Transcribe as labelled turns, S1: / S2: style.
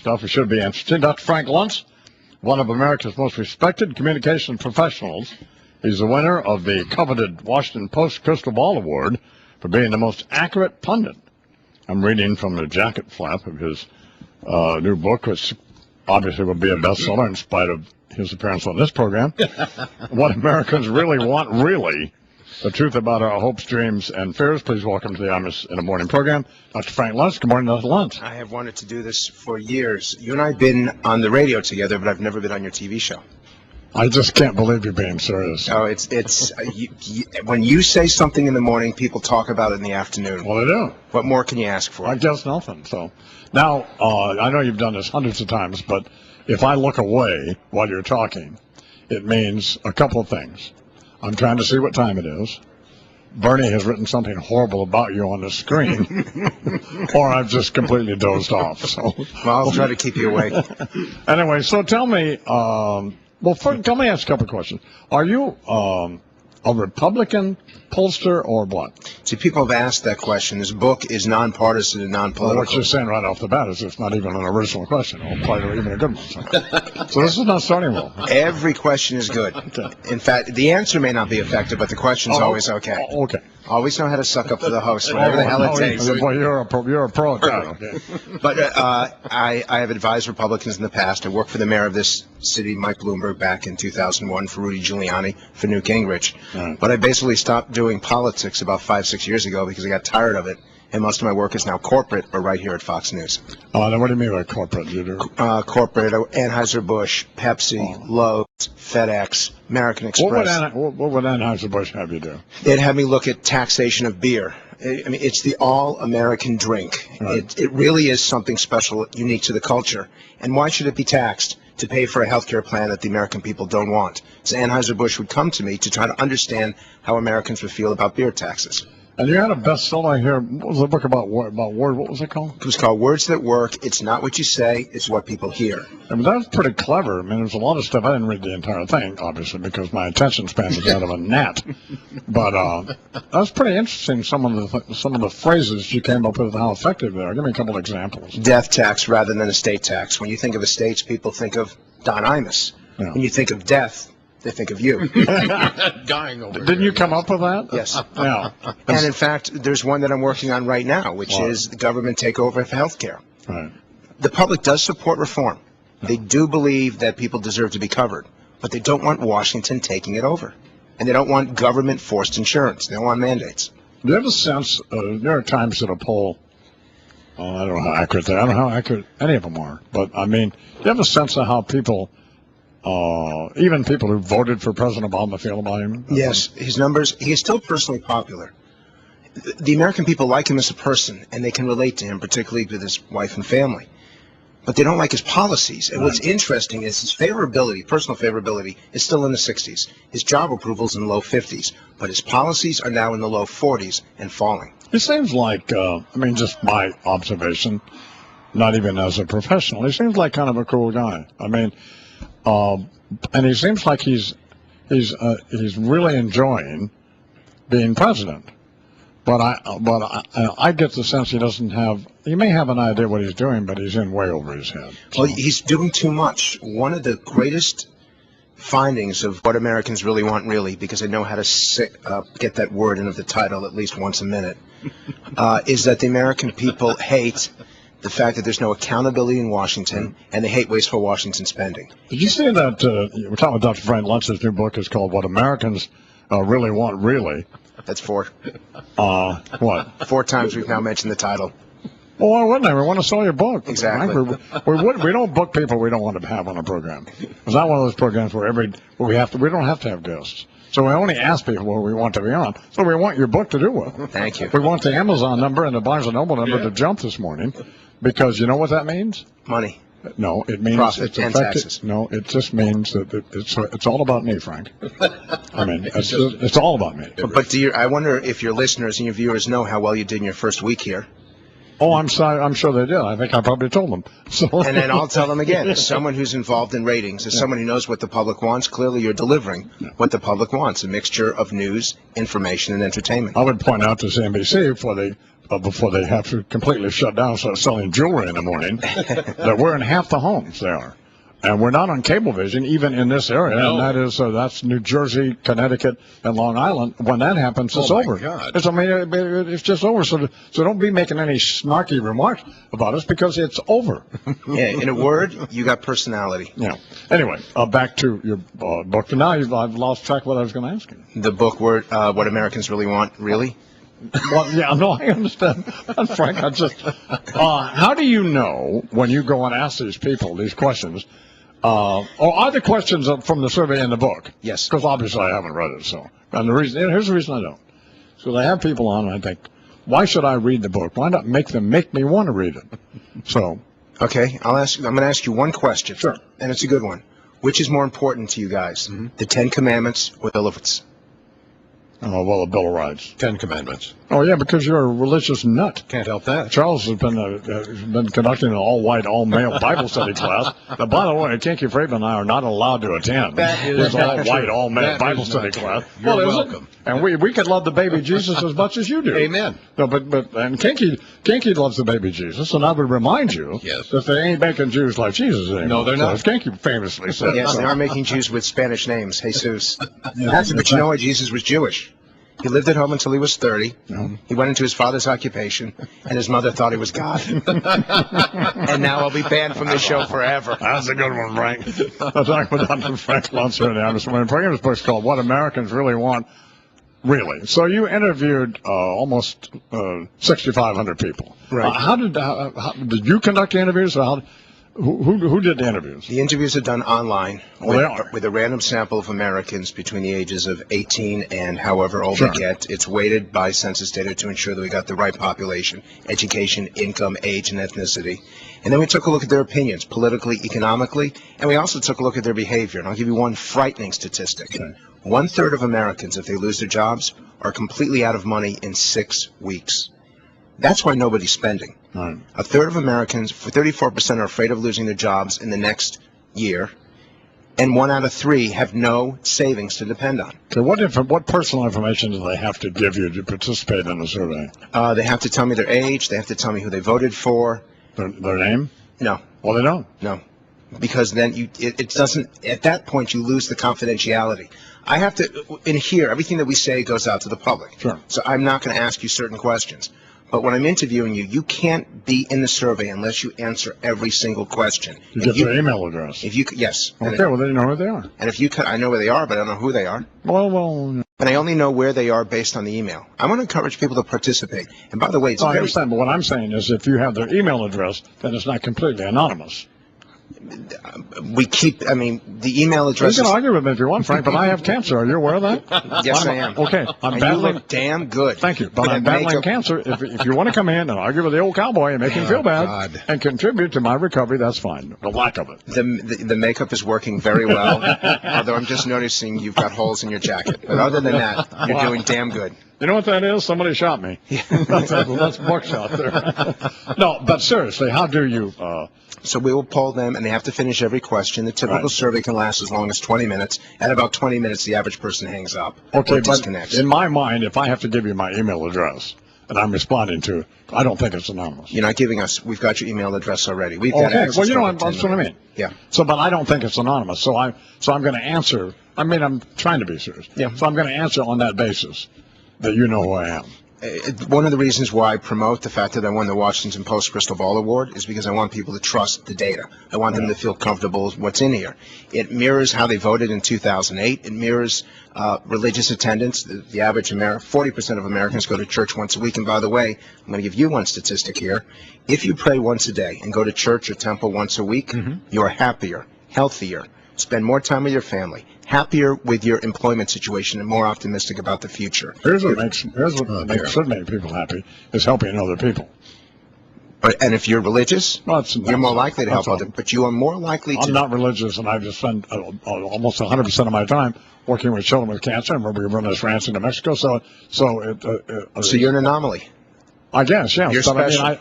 S1: stuff you should be interested in. Dr. Frank Luntz, one of America's most respected communication professionals. He's the winner of the coveted Washington Post Crystal Ball Award for being the most accurate pundit. I'm reading from the jacket flap of his new book, which obviously will be a bestseller in spite of his appearance on this program. What Americans Really Want, Really. The truth about our hopes, dreams, and fears. Please welcome to the Imus in the Morning program, Dr. Frank Luntz. Good morning, Dr. Luntz.
S2: I have wanted to do this for years. You and I have been on the radio together, but I've never been on your TV show.
S1: I just can't believe you're being serious.
S2: Oh, when you say something in the morning, people talk about it in the afternoon.
S1: Well, they do.
S2: What more can you ask for?
S1: I guess nothing. So now, I know you've done this hundreds of times, but if I look away while you're talking, it means a couple of things. I'm trying to see what time it is. Bernie has written something horrible about you on the screen, or I've just completely dozed off. So,
S2: well, I'll try to keep you awake.
S1: Anyway, so tell me, well, first, let me ask a couple of questions. Are you a Republican pollster or what?
S2: See, people have asked that question. This book is nonpartisan and non-political.
S1: Well, what you're saying right off the bat is it's not even an original question, or probably even a good one. So this is not starting well.
S2: Every question is good.
S1: Okay.
S2: In fact, the answer may not be effective, but the question's always okay.
S1: Okay.
S2: Always know how to suck up to the host, whatever the hell it takes.
S1: Well, you're a pro at that, okay.
S2: But I have advised Republicans in the past. I worked for the mayor of this city, Mike Bloomberg, back in 2001, for Rudy Giuliani, for Newt Gingrich. Right. But I basically stopped doing politics about 5-6 years ago because I got tired of it, and most of my work is now corporate or right here at Fox News.
S1: Then what do you mean by corporate? You do?
S2: Corporate, Anheuser-Busch, Pepsi, Lowe's, FedEx, American Express.
S1: What would Anheuser-Busch have you do?
S2: They'd have me look at taxation of beer. I mean, it's the all-American drink. Right. It really is something special, unique to the culture. And why should it be taxed to pay for a health care plan that the American people don't want? So Anheuser-Busch would come to me to try to understand how Americans would feel about beer taxes.
S1: And you had a bestseller here. What was the book about word? What was it called?
S2: It was called Words That Work. It's not what you say, it's what people hear.
S1: I mean, that was pretty clever. I mean, there's a lot of stuff. I didn't read the entire thing, obviously, because my attention span is out of a gnat. But that was pretty interesting, some of the phrases you came up with and how effective they are. Give me a couple of examples.
S2: Death tax rather than estate tax. When you think of estates, people think of Don Imus. Yeah. When you think of death, they think of you.
S3: Dying over
S1: Didn't you come up with that?
S2: Yes.
S1: Yeah.
S2: And in fact, there's one that I'm working on right now, which is the government takeover for health care.
S1: Right.
S2: The public does support reform. They do believe that people deserve to be covered, but they don't want Washington taking it over. And they don't want government-forced insurance. They don't want mandates.
S1: Do you have a sense, New York Times did a poll, I don't know how accurate they are, I don't know how accurate any of them are, but I mean, do you have a sense of how people, even people who voted for President Obama, feel about him?
S2: Yes, his numbers, he is still personally popular. The American people like him as a person, and they can relate to him, particularly with his wife and family. But they don't like his policies. And what's interesting is his favorability, personal favorability, is still in the 60s. His job approval is in the low 50s. But his policies are now in the low 40s and falling.
S1: It seems like, I mean, just my observation, not even as a professional, he seems like kind of a cool guy. I mean, and he seems like he's really enjoying being president. But I get the sense he doesn't have. He may have an idea what he's doing, but he's in way over his head. So.
S2: Well, he's doing too much. One of the greatest findings of what Americans really want, really, because I know how to get that word into the title at least once a minute, is that the American people hate the fact that there's no accountability in Washington, and they hate wasteful Washington spending.
S1: Did you say that we're talking about Dr. Frank Luntz's new book is called "What Americans Really Want, Really"?
S2: That's 4.
S1: What?
S2: 4 times we've now mentioned the title.
S1: Well, why wouldn't I? We want to sell your book.
S2: Exactly.
S1: We don't book people we don't want to have on a program. It's not one of those programs where we don't have to have guests. So we only ask people what we want to be on. So we want your book to do well.
S2: Thank you.
S1: We want the Amazon number and the Barnes & Noble number to jump this morning, because you know what that means?
S2: Money.
S1: No, it means
S2: profit and taxes.
S1: No, it just means that it's all about me, Frank. I mean, it's all about me.
S2: But I wonder if your listeners and your viewers know how well you did in your first week here.
S1: Oh, I'm sorry. I'm sure they did. I think I probably told them. So.
S2: And then I'll tell them again, as someone who's involved in ratings, as someone who knows what the public wants, clearly you're delivering what the public wants, a mixture of news, information, and entertainment.
S1: I would point out to CNBC before they have to completely shut down, start selling jewelry in the morning, that we're in half the homes they are. And we're not on Cablevision, even in this area,
S3: No.
S1: and that's New Jersey, Connecticut, and Long Island. When that happens, it's
S3: Oh, my
S1: over.
S3: God.
S1: It's just over. So don't be making any snarky remarks about us because it's over.
S2: Yeah, in a word, you got personality.
S1: Yeah. Anyway, back to your book. Now I've lost track of what I was going to ask you.
S2: The book, What Americans Really Want, really?
S1: Well, yeah, no, I understand. Frank, how do you know when you go and ask these people these questions? Or are the questions from the survey in the book?
S2: Yes.
S1: Because obviously I haven't read it. So, and here's the reason I don't. So they have people on, and I think, why should I read the book? Why not make me want to read it? So.
S2: Okay, I'm going to ask you one question.
S1: Sure.
S2: And it's a good one. Which is more important to you guys, the Ten Commandments or the Bill of Rights?
S1: Oh, well, the Bill of Rights.
S3: 10 Commandments.
S1: Oh, yeah, because you're a religious nut.
S3: Can't help that.
S1: Charles has been conducting an all-white, all-male Bible study class. Now, by the way, Kinky Fraven and I are not allowed to attend his all-white, all-male Bible study class.
S3: You're
S1: is it?
S3: welcome.
S1: And we could love the baby Jesus as much as you do.
S3: Amen.
S1: No, and Kinky loves the baby Jesus, and I would remind you that they ain't making Jews like Jesus anymore.
S3: No, they're not.
S1: As Kinky famously said.
S2: Yes, they are making Jews with Spanish names, Jesus. But you know what? Jesus was Jewish. He lived at home until he was 30. He went into his father's occupation, and his mother thought he was God. And now I'll be banned from this show forever.
S1: That's a good one, Frank. I'm talking with Dr. Frank Luntz here now. When Frank's book's called What Americans Really Want, Really. So you interviewed almost 6,500 people.
S2: Right.
S1: How did you conduct the interviews? Or who did the interviews?
S2: The interviews are done online
S1: They are.
S2: with a random sample of Americans between the ages of 18 and however old
S1: Sure.
S2: they get. It's weighted by census data to ensure that we got the right population, education, income, age, and ethnicity. And then we took a look at their opinions, politically, economically, and we also took a look at their behavior. And I'll give you one frightening statistic.
S1: Okay.
S2: 1/3 of Americans, if they lose their jobs, are completely out of money in 6 weeks. That's why nobody's spending.
S1: Right.
S2: 1/3 of Americans, 34%, are afraid of losing their jobs in the next year, and 1 out of 3 have no savings to depend on.
S1: Okay, what personal information do they have to give you to participate in the survey?
S2: They have to tell me their age. They have to tell me who they voted for.
S1: Their name?
S2: No,
S1: Well, they don't.
S2: no, because then it doesn't. At that point, you lose the confidentiality. I have to, in here, everything that we say goes out to the public.
S1: Sure.
S2: So I'm not going to ask you certain questions. But when I'm interviewing you, you can't be in the survey unless you answer every single question.
S1: You get their email address.
S2: If you, yes.
S1: Okay, well, they know who they are.
S2: And if you, I know where they are, but I don't know who they are.
S1: Well.
S2: And I only know where they are based on the email. I want to encourage people to participate. And by the way, it's
S1: I
S2: very,
S1: understand, but what I'm saying is if you have their email address, then it's not completely anonymous.
S2: we keep, I mean, the email
S1: You
S2: address
S1: can
S2: is,
S1: argue with me if you want, Frank, but I have cancer. Are you aware of that?
S2: yes, I am.
S1: Okay, I'm
S2: And you
S1: battling.
S2: look damn good.
S1: Thank you, but
S2: With
S1: I'm
S2: that
S1: battling
S2: makeup.
S1: cancer. If you want to come in and argue with the old cowboy and make him feel bad
S3: God.
S1: and contribute to my recovery, that's fine. The lack of it.
S2: The makeup is working very well, although I'm just noticing you've got holes in your jacket. But other than that, you're doing damn good.
S1: You know what that is? Somebody shot me. That's buckshot there. No, but seriously, how do you?
S2: So we will poll them, and they have to finish every question. The typical
S1: Right.
S2: survey can last as long as 20 minutes. At about 20 minutes, the average person hangs up
S1: Okay,
S2: or
S1: but
S2: disconnects.
S1: in my mind, if I have to give you my email address and I'm responding to it, I don't think it's anonymous.
S2: You're not giving us. We've got your email address already. We've got
S1: Okay,
S2: access
S1: well, you
S2: to
S1: know,
S2: over 10
S1: that's what I
S2: million.
S1: mean.
S2: Yeah.
S1: So, but I don't think it's anonymous. So I'm going to answer. I mean, I'm trying to be serious.
S2: Yeah.
S1: So I'm going to answer on that basis that you know who I am.
S2: One of the reasons why I promote the fact that I won the Washington Post Crystal Ball Award is because I want people to trust the data. I want them to feel comfortable with what's in here. It mirrors how they voted in 2008. It mirrors religious attendance. The average 40% of Americans go to church once a week. And by the way, I'm going to give you one statistic here. If you pray once a day and go to church or temple once a week, you are happier, healthier, spend more time with your family, happier with your employment situation, and more optimistic about the future.
S1: Should make people happy is helping other people.
S2: And if you're religious,
S1: Well,
S2: you're more likely to help
S1: that's all.
S2: others, but you are more likely
S1: I'm
S2: to.
S1: not religious, and I just spend almost 100% of my time working with children with cancer, and we run this ranch in New Mexico. So
S2: So you're an anomaly.
S1: I guess, yeah.
S2: You're
S1: But I mean,
S2: special.